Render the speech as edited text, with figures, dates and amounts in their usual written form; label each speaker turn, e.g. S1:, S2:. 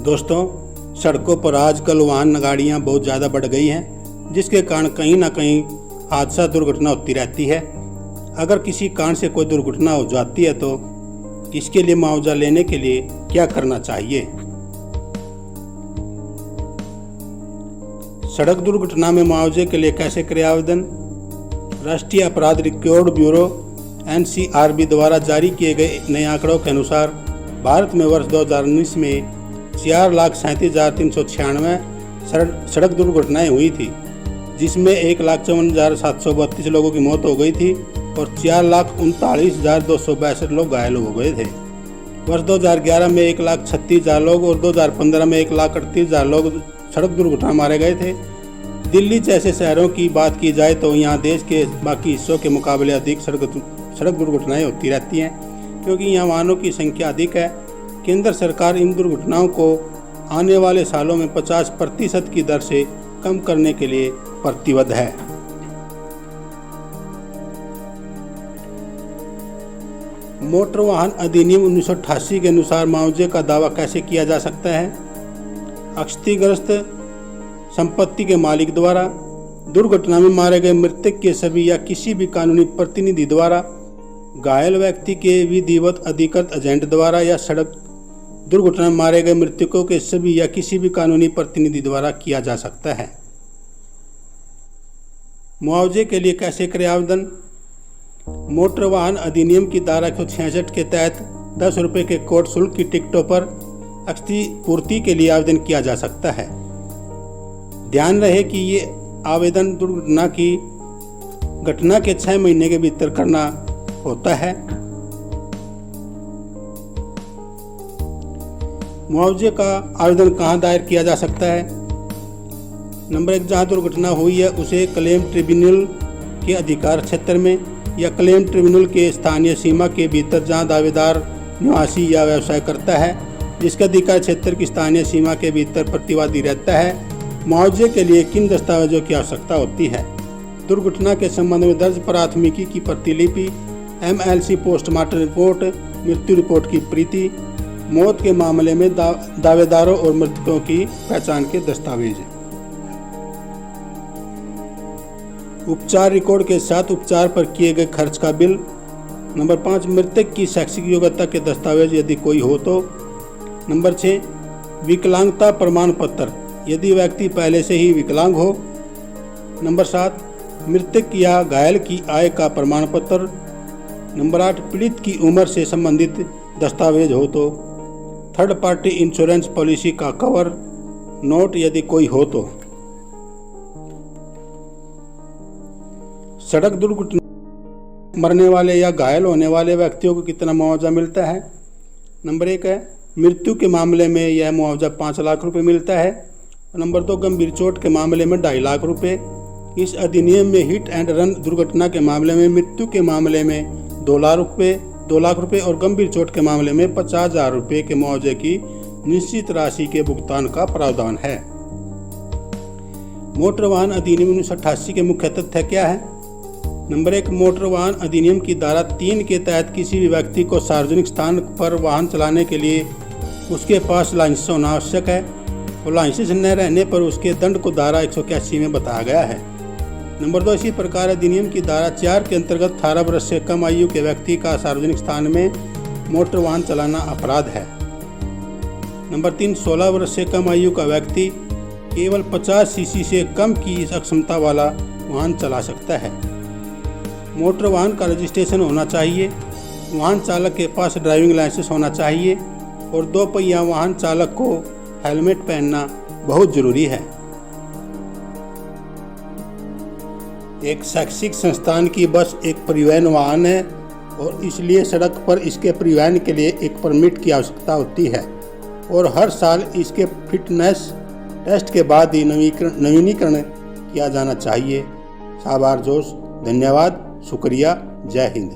S1: दोस्तों, सड़कों पर आजकल वाहन गाड़ियाँ बहुत ज़्यादा बढ़ गई हैं, जिसके कारण कहीं ना कहीं हादसा दुर्घटना होती रहती है। अगर किसी कारण से कोई दुर्घटना हो जाती है तो इसके लिए मुआवजा लेने के लिए क्या करना चाहिए? सड़क दुर्घटना में मुआवजे के लिए कैसे करें आवेदन? राष्ट्रीय अपराध रिकॉर्ड ब्यूरो NCRB द्वारा जारी किए गए नए आंकड़ों के अनुसार भारत में वर्ष 2019 में 4,37,396 सड़क दुर्घटनाएं हुई थी, जिसमें 1,54,732 लोगों की मौत हो गई थी और 4,39,262 लोग घायल हो गए थे। वर्ष 2011 में 1,36,000 लोग और 2015 में 1,38,000 लोग सड़क दुर्घटना मारे गए थे। दिल्ली जैसे शहरों की बात की जाए तो यहाँ देश के बाकी हिस्सों के मुकाबले अधिक सड़क दुर्घटनाएं होती रहती हैं, क्योंकि यहाँ वाहनों की संख्या अधिक है। केंद्र सरकार इन दुर्घटनाओं को आने वाले सालों में 50% की दर से कम करने के लिए प्रतिबद्ध है। मोटर वाहन अधिनियम 1988 के अनुसार मुआवजे का दावा कैसे किया जा सकता है? क्षतिग्रस्त संपत्ति के मालिक द्वारा, दुर्घटना में मारे गए मृतक के सभी या किसी भी कानूनी प्रतिनिधि द्वारा, घायल व्यक्ति के विधिवत अधिकृत एजेंट द्वारा या सड़क दुर्घटना में मारे गए मृतकों के सभी या किसी भी कानूनी प्रतिनिधि द्वारा किया जा सकता है। मुआवजे के लिए कैसे करें आवेदन? मोटर वाहन अधिनियम की धारा 166 के तहत 10 रुपये के कोर्ट शुल्क की टिकटों पर क्षतिपूर्ति के लिए आवेदन किया जा सकता है। ध्यान रहे कि ये आवेदन दुर्घटना की घटना के 6 महीने के भीतर करना होता है। मुआवजे का आवेदन कहाँ दायर किया जा सकता है? नंबर 1, जहाँ दुर्घटना हुई है उसे क्लेम ट्रिब्यूनल के अधिकार क्षेत्र में या क्लेम ट्रिब्यूनल के स्थानीय सीमा के भीतर जहाँ दावेदार निवासी या व्यवसाय करता है, जिसका अधिकार क्षेत्र की स्थानीय सीमा के भीतर प्रतिवादी रहता है। मुआवजे के लिए किन दस्तावेजों की आवश्यकता होती है? दुर्घटना के संबंध में दर्ज प्राथमिकी की प्रतिलिपि, MLC पोस्टमार्टम रिपोर्ट, मृत्यु रिपोर्ट की प्रति, मौत के मामले में दावेदारों और मृतकों की पहचान के दस्तावेज, उपचार रिकॉर्ड के साथ उपचार पर किए गए खर्च का बिल। नंबर 5, मृतक की शैक्षिक योग्यता के दस्तावेज यदि कोई हो तो। नंबर 6, विकलांगता प्रमाण पत्र यदि व्यक्ति पहले से ही विकलांग हो। नंबर 7, मृतक या घायल की आय का प्रमाण पत्र। नंबर 8, पीड़ित की उम्र से संबंधित दस्तावेज हो तो। थर्ड पार्टी इंश्योरेंस पॉलिसी का कवर नोट यदि कोई हो तो। सड़क दुर्घटना मरने वाले या घायल होने वाले व्यक्तियों को कितना मुआवजा मिलता है? नंबर 1 है, मृत्यु के मामले में यह मुआवजा 5 लाख रुपए मिलता है। नंबर 2, गंभीर चोट के मामले में 2.5 लाख रुपए। इस अधिनियम में हिट एंड रन दुर्घटना के मामले में मृत्यु के मामले में 2 लाख रुपए और गंभीर चोट के मामले में 50,000 रुपए के मुआवजे की निश्चित राशि के भुगतान का प्रावधान है। मोटर वाहन अधिनियम 1988 के मुख्य तथ्य क्या है? नंबर 1, मोटर वाहन अधिनियम की धारा 3 के तहत किसी भी व्यक्ति को सार्वजनिक स्थान पर वाहन चलाने के लिए उसके पास लाइसेंस होना आवश्यक है और लाइसेंस न रहने पर उसके दंड को धारा 181 में बताया गया है। नंबर 2, इसी प्रकार अधिनियम की धारा 4 के अंतर्गत 18 वर्ष से कम आयु के व्यक्ति का सार्वजनिक स्थान में मोटर वाहन चलाना अपराध है। नंबर 3, 16 वर्ष से कम आयु का व्यक्ति केवल 50 सीसी से कम की सक्षमता वाला वाहन चला सकता है। मोटर वाहन का रजिस्ट्रेशन होना चाहिए। वाहन चालक के पास ड्राइविंग लाइसेंस होना चाहिए और 2 पहिया वाहन चालक को हेलमेट पहनना बहुत जरूरी है। एक शैक्षिक संस्थान की बस एक परिवहन वाहन है और इसलिए सड़क पर इसके परिवहन के लिए एक परमिट की आवश्यकता होती है और हर साल इसके फिटनेस टेस्ट के बाद ही नवीनीकरण किया जाना चाहिए। शाबाश जोश, धन्यवाद, शुक्रिया, जय हिंद।